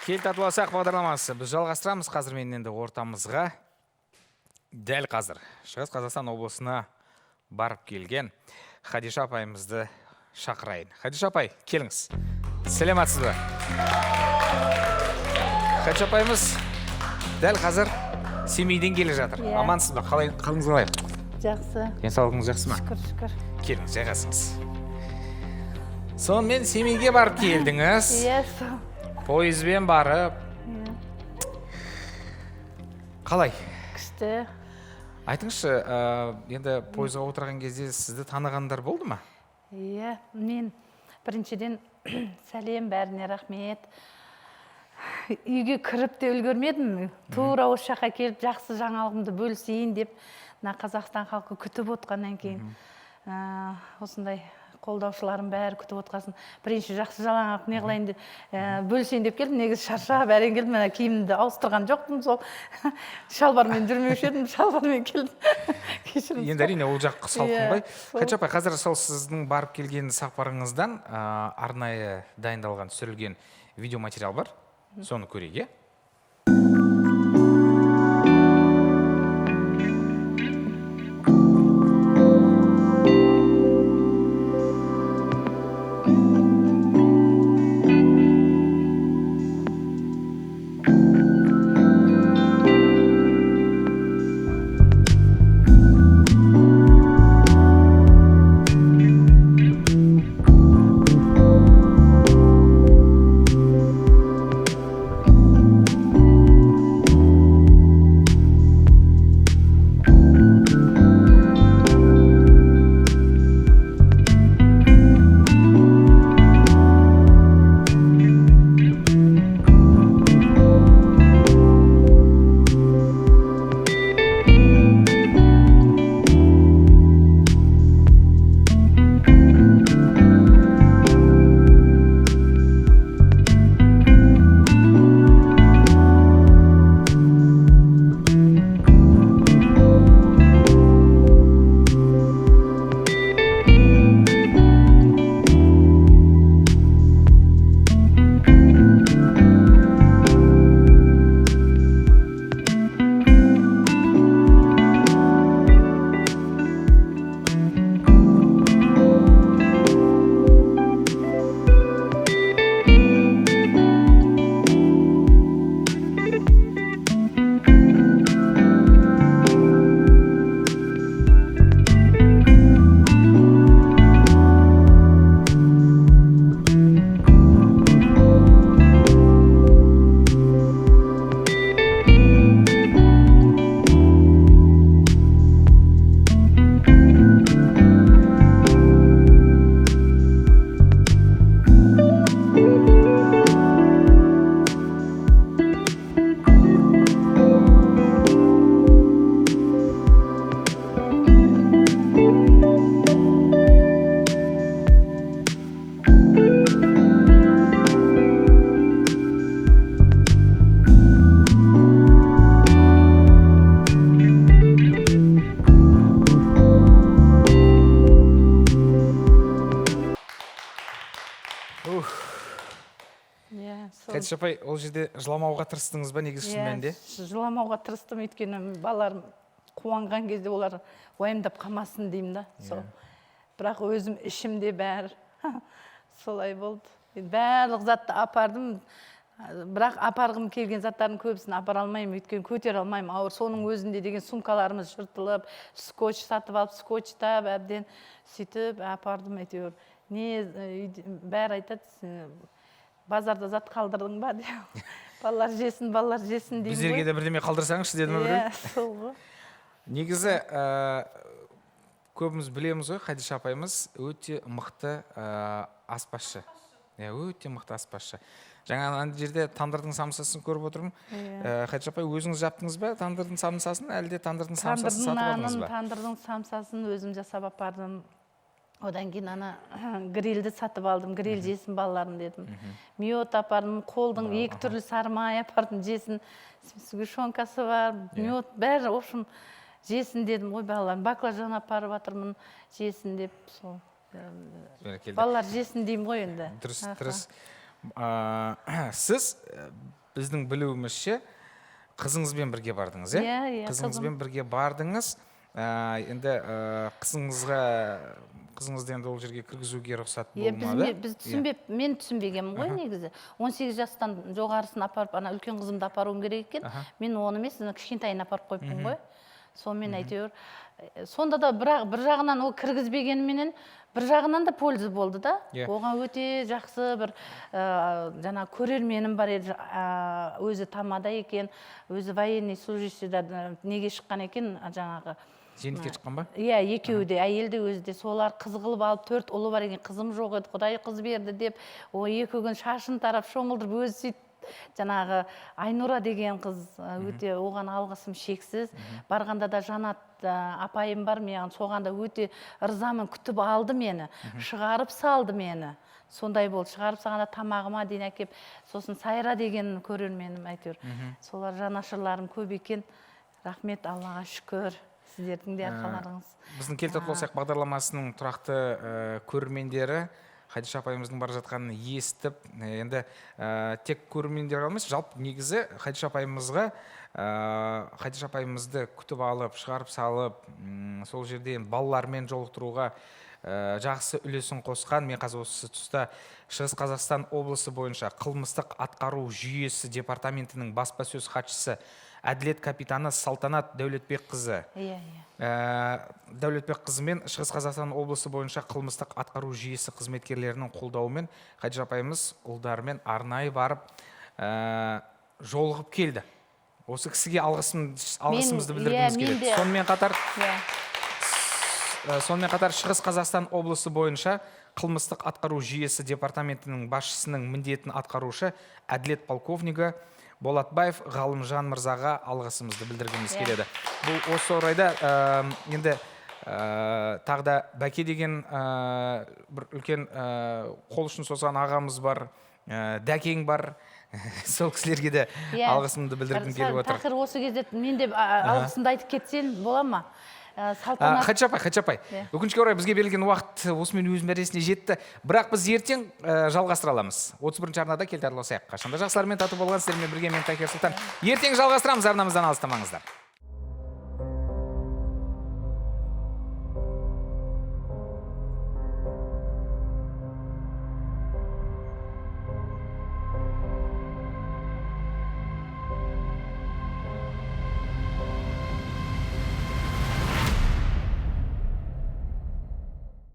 Кел татуласақ бағдарламасы. Біз жалғастырамыз қазір менен де ортамызға. Дәл қазір Шығыс Қазақстан облысына барып келген Хадиша апайымызды шақырайын. Хадиша апай, келіңіз. Сәлематсыз ба? Хадиша апайымыз дәл қазір Семейден келе жатыр. Амансыз ба? Қалыңыз қалай? Жақсы. Денсаулығыңыз жақсы ма? Шүкір. Келіңіз, жайғасыңыз. Сонымен Семейге барып келдіңіз. Иә, Пойызбен барып. Қалай? күшті. Айтыңызшы, енді пойызға отырған кезде сізді танығандар болды ма? Иә, мен біріншіден сәлем, бәріне рахмет. Үйге кіріп те үлгермедім. Тура осы жаққа келіп, жақсы жаңалығымды бөлісейін деп, Қазақстан халқы күтіп отқаннан кейін осындай қолдаушыларым бәрі күтіп отқасын. Бірінші жақсы жаңалық не қылайын деп бөлісейін деп келдім. Негізі шаршап әрең келдім. Мына киімімді ауыстырған жоқпын, сол шалбармен жүрмеуші едім, шалбармен келдім. Енді әрине ол жақ салқын ғой. Хадиша апай, қазір сол сіздің барып келген сапарыңыздан арнайы дайындалған, түсірілген видеоматериал бар. Соны көрейік, е? Хадиша апай, ол жерде жыламауға тырыстыңыз ба, негізі шын мәнінде? Жыламауға тырыстым, өйткені балаларым қуанған кезде олар уайымдап қалмасын деймін да. Бірақ өзім ішімде бәрі солай болды. Барлық затты апардым, бірақ апарғым келген заттардың көбісін апара алмаймын, өйткені көтер алмаймын, ауыр. Соның өзінде деген сумкаларымыз жыртылып, скотч сатып алып, скотчтап, әбден сөйтіп апардым әйтеуір. Бәрі айтады, базарда зат қалдырдың ба? Балалар жесін деймін ғой. Біздерге де бірдеме қалдырсаңызшы дедім өмірі. Сол ғой. Негізі көбіміз білеміз ғой, Хадиша апайымыз өте мықты аспазшы. Өте мықты аспазшы. Жаңа жерде тандырдың самсасын көріп отырмын. Хадиша апай, өзіңіз жаптыңыз ба тандырдың самсасын, әлде тандырдың самсасын сатып алдыңыз ба? Тандырдың самсасын өзім жасап апардым. Одан кейін ана грильді сатып алдым, гриль жесін балаларым дедім. Мед апардым, қолдың екі түрлі сармай апардым, жесін. Сгущенкасы бар, мед, бәрі, в общем, жесін дедім. Ой, балаларым, баклажан апарып атырмын, жесін деп. Балалар жесін деймін ғой енді. Дұрыс. Сіз біздің білуімізше қызыңызбен бірге бардыңыз, иә? Иә, иә, Қызыңызбен бірге бардыңыз. Енді қызыңызды енді ол жерге кіргізуге рұқсат болмады. Біз түсінбеп, мен түсінбегенмін ғой негізі. 18 жастан жоғарысын апарып, ана үлкен қызымды апаруым керек екен. Мен оны емес, кішкентайын апарып қойыппын ғой. Сонымен әйтеуір. Сонда да бір жағынан ол кіргізбегеніменен, бір жағынан да польза болды да. Оған өте жақсы бір жаңа көрерменім бар еді, өзі тамада екен, өзі военный служащийда неге шыққан екен жаңағы. Зейнетке шыққан ба? Иә, екеуі де, әйел де өзі де. Солар қыз қылып алып, 4 ұлы бар екен, қызым жоқ еді, Құдай қыз берді деп, екі күн шашын тарап шомылдырып өзі сөйтіп, жаңағы Айнұра деген қыз өте оған алғысым шексіз. Барғанда да Жанат апайым бар, мен соған да өте ырзамын, күтіп алды мені, шығарып салды мені. Сондай болды, шығарып салғанда тамағыма дейін әкеп, сосын Сайра деген көрерменім әйтеуір. Солар жанашырларым көп екен. Рахмет, Аллаға шүкір. Сіздердің де арқаларыңыз. Біздің Келте болсақ бағдарламасының тұрақты көрермендері Хадиша апайымыздың бара жатқанын естіп, енді тек көрермендер емес, жалпы негізі Хадиша апайымызды күтіп алып, шығарып салып, сол жерде балалармен жолықтыруға жақсы үлесін қосқан. Мен қазір осы тұста Шығыс Қазақстан облысы бойынша қылмыстық атқару жүйесі департаментінің баспасөз хатшысы әділет капитаны Салтанат Дәулетбекқызы. Дәулетбекқызы мен Шығыс Қазақстан облысы бойынша қылмыстық атқару жүйесі қызметкерлерінің қолдауымен Хадиша апайымыз ұлдарымен арнайы барып жолығып келді. Осы кісіге алғысымызды білдіргіміз келеді. Сонымен қатар Шығыс Қазақстан облысы бойынша қылмыстық атқару жүйесі департаментінің басшысының міндетін атқарушы әділет полковнигі Болатбаев Ғалымжан мырзаға алғысымызды білдіргіміз келеді. Бұл осы орайда енді тағы да Бәке деген бір үлкен қол ұшын созған ағамыз бар, Дәкең бар. Сол кісілерге де алғысымды білдіргім келіп отыр. Тақыр осы кезде мен де алғысымды айтып кетсен бола ма? Хадиша апай, өкінішке орай бізге берілген уақыт осымен өз мәресіне жетті. Бірақ біз ертең жалғастыра аламыз. 31-ші арнада Келте араласайық. Қашанда жақсылармен тату болған сіздермен бірге мен Такер Сұлтан. Ертең жалғастырамыз, арнамыздан алыстамаңыздар.